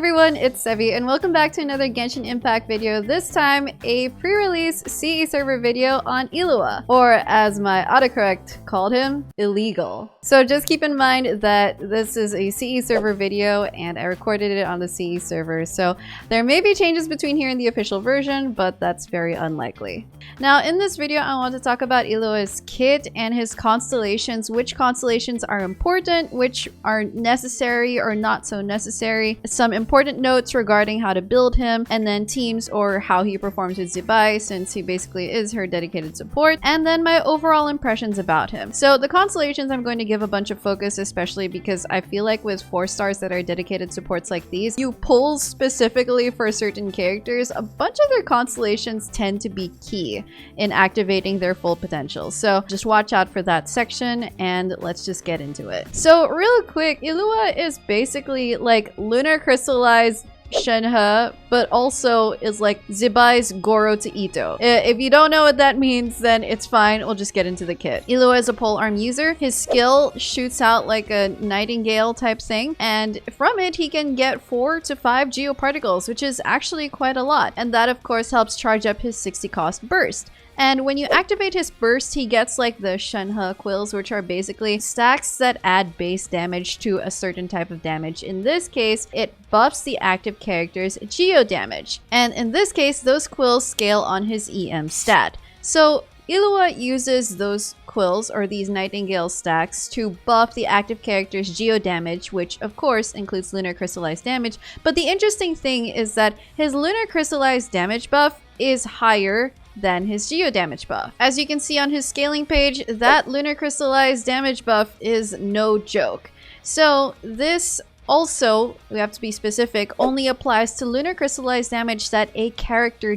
everyone, it's Sevy and welcome back to another Genshin Impact video, this time a pre-release CE server video on Illuga, or as my autocorrect called him, illegal. So just keep in mind that this is a CE server video and I recorded it on the CE server, so there may be changes between here and the official version, but that's very unlikely. Now in this video I want to talk about Illuga's kit and his constellations, which constellations are important, which are necessary or not so necessary, some important notes regarding how to build him, and then teams or how he performs with Zibai since he basically is her dedicated support, and then my overall impressions about him. So the constellations I'm going to give a bunch of focus, especially because I feel like with 4 stars that are dedicated supports like these, you pull specifically for certain characters, a bunch of their constellations tend to be key in activating their full potential. So just watch out for that section and let's just get into it. So real quick, Illuga is basically like lunar crystallized Shenhe, but also is like Zibai's Gorou to Ito. If you don't know what that means, then it's fine. We'll just get into the kit. Illuga is a polearm user. His skill shoots out like a nightingale type thing, and from it he can get 4 to 5 geoparticles, which is actually quite a lot. And that of course helps charge up his 60 cost burst. And when you activate his burst, he gets like the Shenhe quills, which are basically stacks that add base damage to a certain type of damage. In this case, it buffs the active character's geo damage. And in this case, those quills scale on his EM stat. So Illuga uses those quills, or these nightingale stacks, to buff the active character's geo damage, which of course includes lunar crystallized damage. But the interesting thing is that his lunar crystallized damage buff is higher than his geo damage buff. As you can see on his scaling page, that lunar crystallized damage buff is no joke. So this also, we have to be specific, only applies to lunar crystallized damage that a character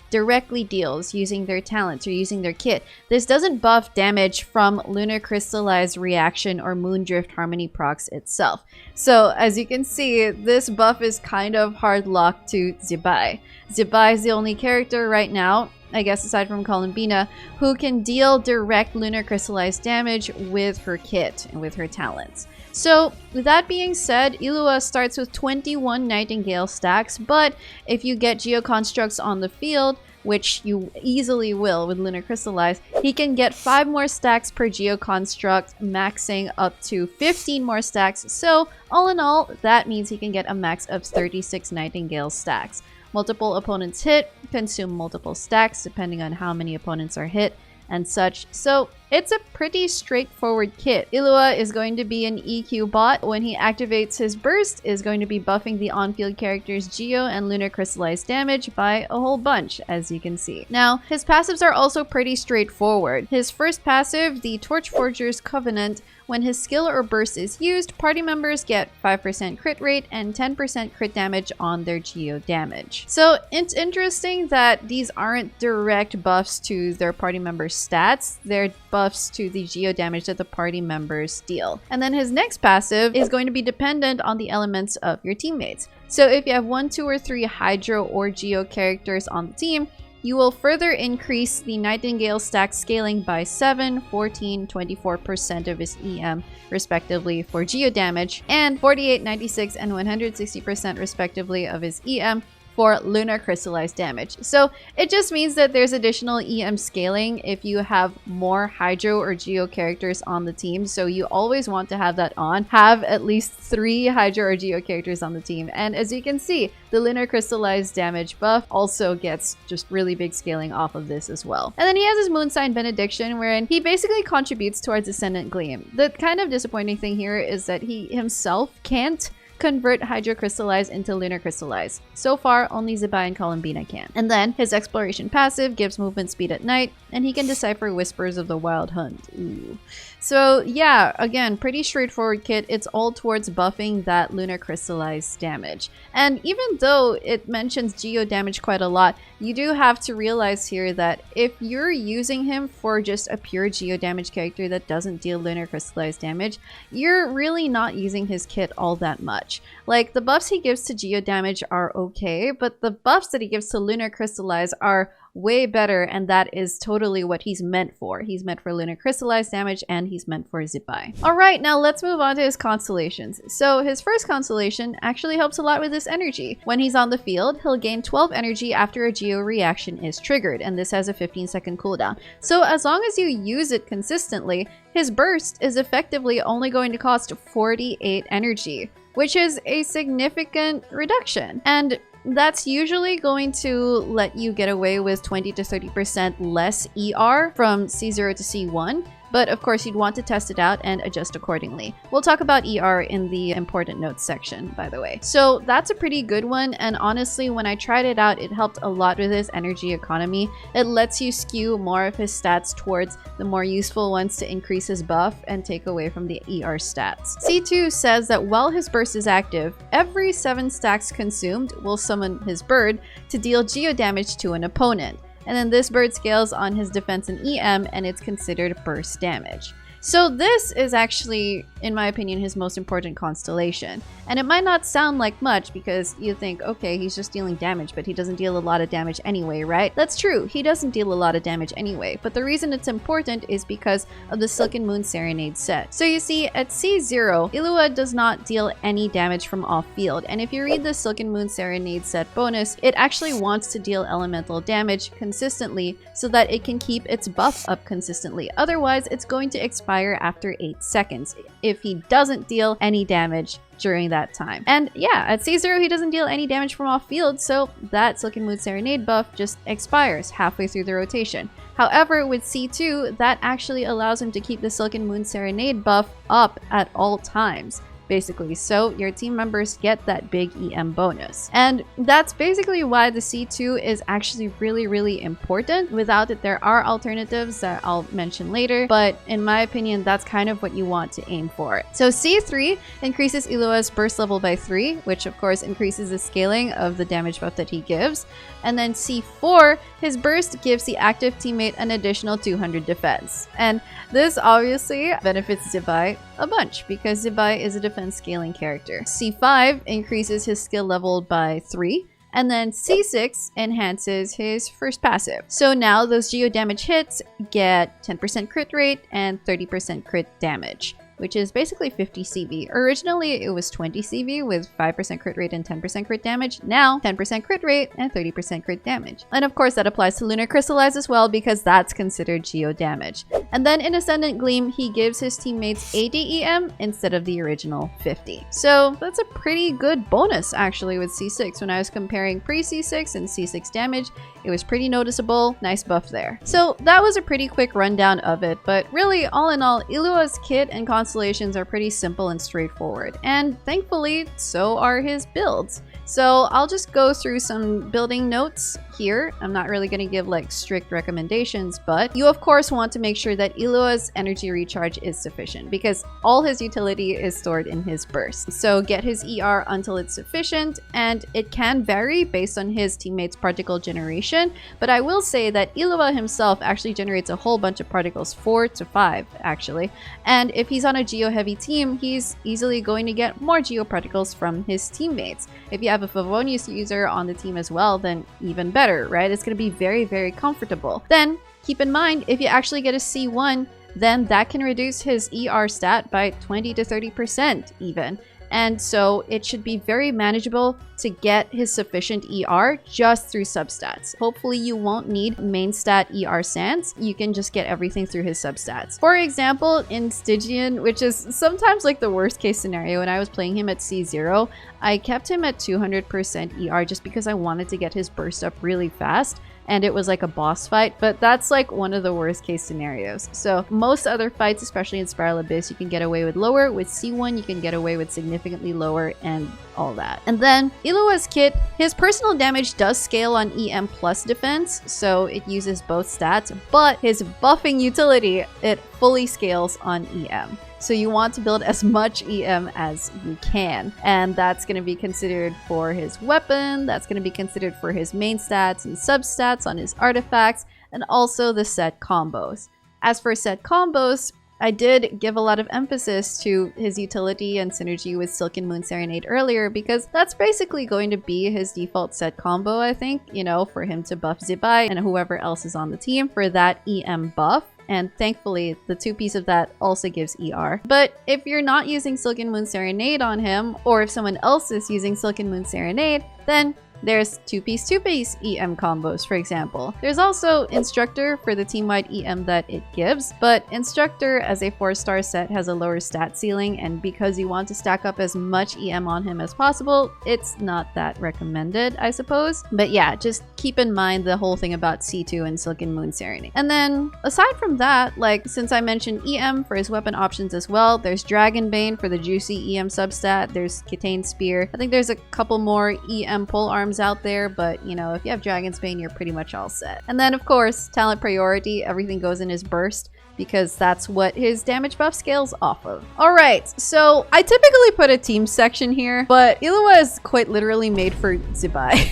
directly deals using their talents or using their kit. This doesn't buff damage from lunar crystallized reaction or moondrift harmony procs itself. So as you can see, this buff is kind of hard locked to Zibai. Zibai is the only character right now, I guess aside from Columbina, who can deal direct lunar crystallized damage with her kit and with her talents. So with that being said, Illuga starts with 21 Nightingale stacks, but if you get Geoconstructs on the field, which you easily will with Lunar Crystallized, he can get 5 more stacks per Geoconstruct, maxing up to 15 more stacks. So all in all, that means he can get a max of 36 Nightingale stacks. Multiple opponents hit, consume multiple stacks depending on how many opponents are hit and such. So it's a pretty straightforward kit. Illuga is going to be an EQ bot. When he activates his burst, is going to be buffing the on-field character's geo and lunar crystallized damage by a whole bunch, as you can see. Now, his passives are also pretty straightforward. His first passive, the Torchforger's Covenant, when his skill or burst is used, party members get 5% crit rate and 10% crit damage on their geo damage. So it's interesting that these aren't direct buffs to their party members' stats. They're buffs to the geo damage that the party members deal. And then his next passive is going to be dependent on the elements of your teammates. So if you have 1, 2, or 3 Hydro or Geo characters on the team, you will further increase the Nightingale stack scaling by 7, 14, 24% of his EM respectively for geo damage, and 48, 96, and 160% respectively of his EM for lunar crystallized damage. So it just means that there's additional EM scaling if you have more Hydro or Geo characters on the team. So you always want to have that on. Have at least 3 Hydro or Geo characters on the team. And as you can see, the lunar crystallized damage buff also gets just really big scaling off of this as well. And then he has his Moon Sign Benediction, wherein he basically contributes towards Ascendant Gleam. The kind of disappointing thing here is that he himself can't convert Hydro Crystallize into Lunar Crystallize. So far, only Zibai and Columbina can. And then his Exploration passive gives movement speed at night, and he can decipher Whispers of the Wild Hunt. Ooh. So yeah, again, pretty straightforward kit. It's all towards buffing that lunar crystallized damage. And even though it mentions geo damage quite a lot, you do have to realize here that if you're using him for just a pure geo damage character that doesn't deal lunar crystallized damage, you're really not using his kit all that much. Like, the buffs he gives to geo damage are okay, but the buffs that he gives to lunar crystallize are way better, and that is totally what he's meant for. He's meant for lunar crystallized damage, and he's meant for Zibai. Alright, now let's move on to his constellations. So his first constellation actually helps a lot with this energy. When he's on the field, he'll gain 12 energy after a geo reaction is triggered, and this has a 15-second cooldown. So as long as you use it consistently, his burst is effectively only going to cost 48 energy, which is a significant reduction. And that's usually going to let you get away with 20 to 30% less ER from C0 to C1. But of course, you'd want to test it out and adjust accordingly. We'll talk about ER in the important notes section, by the way. So that's a pretty good one, and honestly, when I tried it out, it helped a lot with his energy economy. It lets you skew more of his stats towards the more useful ones to increase his buff and take away from the ER stats. C2 says that while his burst is active, every 7 stacks consumed will summon his bird to deal geo damage to an opponent. And then this bird scales on his defense and EM, and it's considered burst damage. So this is actually, in my opinion, his most important constellation. And it might not sound like much because you think, okay, he's just dealing damage, but he doesn't deal a lot of damage anyway, right? That's true, he doesn't deal a lot of damage anyway, but the reason it's important is because of the Silken Moon Serenade set. So you see, at C0, Illuga does not deal any damage from off-field, and if you read the Silken Moon Serenade set bonus, it actually wants to deal elemental damage consistently so that it can keep its buff up consistently. Otherwise, it's going to expire after 8 seconds if he doesn't deal any damage during that time. And yeah, at C0 he doesn't deal any damage from off field, so that Silken Moon Serenade buff just expires halfway through the rotation. However, with C2, that actually allows him to keep the Silken Moon Serenade buff up at all times, basically, so your team members get that big EM bonus. And that's basically why the C2 is actually really important. Without it, there are alternatives that I'll mention later, but in my opinion, that's kind of what you want to aim for. So C3 increases Illuga's burst level by 3, which of course increases the scaling of the damage buff that he gives. And then C4, his burst gives the active teammate an additional 200 defense. And this obviously benefits Zibai a bunch because Zibai is a defense scaling character. C5 increases his skill level by 3. And then C6 enhances his first passive. So now those geo damage hits get 10% crit rate and 30% crit damage, which is basically 50 CV. Originally, it was 20 CV with 5% crit rate and 10% crit damage. Now, 10% crit rate and 30% crit damage. And of course, that applies to Lunar Crystallize as well because that's considered geo damage. And then in Ascendant Gleam, he gives his teammates 80 EM instead of the original 50. So that's a pretty good bonus actually with C6. When I was comparing pre-C6 and C6 damage, it was pretty noticeable. Nice buff there. So that was a pretty quick rundown of it, but really, all in all, Illuga's kit and constellations are pretty simple and straightforward, and thankfully so are his builds. So I'll just go through some building notes here. I'm not really going to give like strict recommendations, but you of course want to make sure that Illuga's energy recharge is sufficient because all his utility is stored in his burst. So get his ER until it's sufficient, and it can vary based on his teammates' particle generation, but I will say that Illuga himself actually generates a whole bunch of particles, 4 to 5 actually, and if he's on a geo heavy team, he's easily going to get more geo particles from his teammates. If you have a Favonius user on the team as well, then even better, right? It's going to be very comfortable. Then keep in mind, if you actually get a C1, then that can reduce his ER stat by 20 to 30% even. And so it should be very manageable to get his sufficient ER just through substats. Hopefully you won't need main stat ER sans. You can just get everything through his substats. For example, in Stygian, which is sometimes like the worst case scenario, when I was playing him at C0, I kept him at 200% ER just because I wanted to get his burst up really fast. And it was like a boss fight, but that's like one of the worst case scenarios. So most other fights, especially in Spiral Abyss, you can get away with lower. With C1, you can get away with significantly lower and all that. And then Illuga's kit, his personal damage does scale on EM plus defense, so it uses both stats, but his buffing utility, it fully scales on EM. So you want to build as much EM as you can. And that's going to be considered for his weapon, that's going to be considered for his main stats and substats on his artifacts, and also the set combos. As for set combos, I did give a lot of emphasis to his utility and synergy with Silk and Moon Serenade earlier because that's basically going to be his default set combo, I think, you know, for him to buff Zibai and whoever else is on the team for that EM buff. And thankfully, the 2-piece of that also gives ER. But if you're not using Silk and Moon Serenade on him, or if someone else is using Silk and Moon Serenade, then there's 2-piece EM combos, for example. There's also Instructor for the team-wide EM that it gives, but Instructor as a 4-star set has a lower stat ceiling, and because you want to stack up as much EM on him as possible, it's not that recommended, I suppose. But yeah, just keep in mind the whole thing about C2 and Silk and Moon Serenade. And then, aside from that, like, since I mentioned EM for his weapon options as well, there's Dragonbane for the juicy EM substat, there's Kitane Spear. I think there's a couple more EM pole arms out there, but you know, if you have Dragon's Bane, you're pretty much all set. And then of course, talent priority, everything goes in his burst because that's what his damage buff scales off of. Alright, so I typically put a team section here, but Illua is quite literally made for Zibai.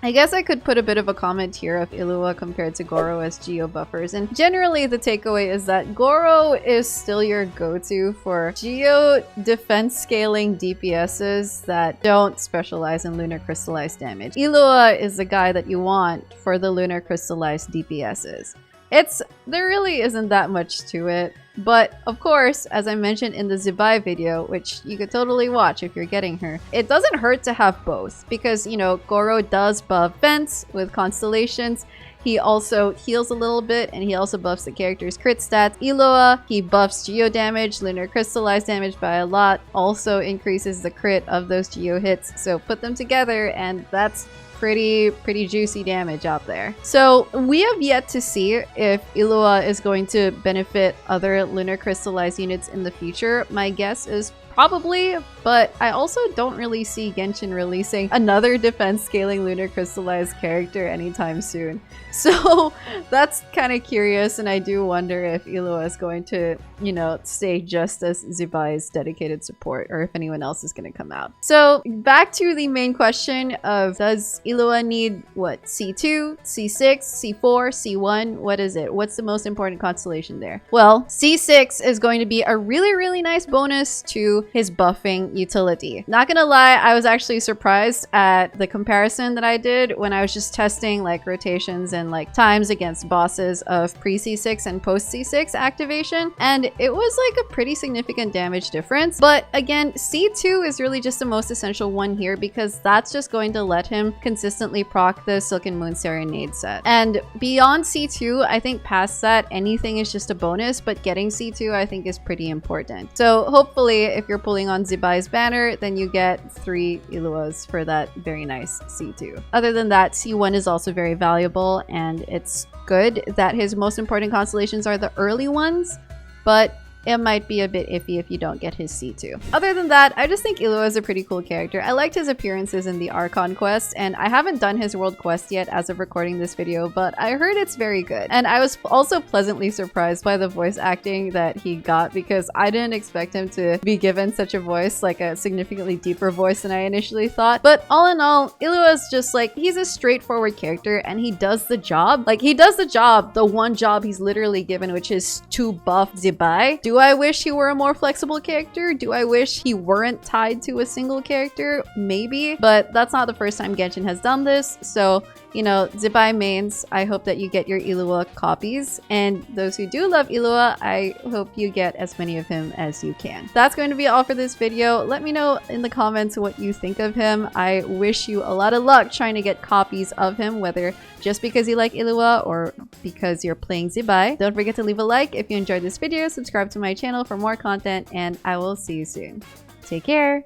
I guess I could put a bit of a comment here of Illua compared to Gorou as Geo buffers, and generally the takeaway is that Gorou is still your go-to for Geo defense scaling DPSs that don't specialize in lunar crystallized damage. Illua is the guy that you want for the lunar crystallized DPSs. There really isn't that much to it. But of course, as I mentioned in the Zibai video, which you could totally watch if you're getting her, it doesn't hurt to have both because, you know, Gorou does buff vents with Constellations. He also heals a little bit and he also buffs the character's crit stats. Illua, he buffs Geo damage, lunar crystallized damage by a lot, also increases the crit of those Geo hits. So put them together and that's pretty juicy damage out there. So we have yet to see if Illua is going to benefit other lunar crystallized units in the future. My guess is probably, but I also don't really see Genshin releasing another defense scaling lunar crystallized character anytime soon. So that's kind of curious, and I do wonder if Illua is going to, you know, stay just as Zibai's dedicated support, or if anyone else is going to come out. So back to the main question of, does Illua need what? C2, C6, C4, C1? What is it? What's the most important constellation there? Well, C6 is going to be a really nice bonus to his buffing utility. Not gonna lie, I was actually surprised at the comparison that I did when I was just testing like rotations and like times against bosses of pre-C6 and post-C6 activation, and it was like a pretty significant damage difference. But again, C2 is really just the most essential one here because that's just going to let him consistently proc the Silk and Moon Serenade set. And beyond C2, I think past that, anything is just a bonus, but getting C2 I think is pretty important. So hopefully if you're pulling on Zibai's banner, then you get 3 Illuas for that very nice C2. Other than that, C1 is also very valuable, and it's good that his most important constellations are the early ones, but it might be a bit iffy if you don't get his C2. Other than that, I just think Illua is a pretty cool character. I liked his appearances in the Archon quest, and I haven't done his world quest yet as of recording this video, but I heard it's very good. And I was also pleasantly surprised by the voice acting that he got because I didn't expect him to be given such a voice, like a significantly deeper voice than I initially thought. But all in all, Illua is just like, he's a straightforward character and he does the job. Like, he does the job, the one job he's literally given, which is to buff Zibai. Do I wish he were a more flexible character? Do I wish he weren't tied to a single character? Maybe, but that's not the first time Genshin has done this. So, you know, Zibai mains, I hope that you get your Illua copies. And those who do love Illua, I hope you get as many of him as you can. That's going to be all for this video. Let me know in the comments what you think of him. I wish you a lot of luck trying to get copies of him, whether just because you like Illua or because you're playing Zibai. Don't forget to leave a like if you enjoyed this video, subscribe to my channel for more content, and I will see you soon. Take care!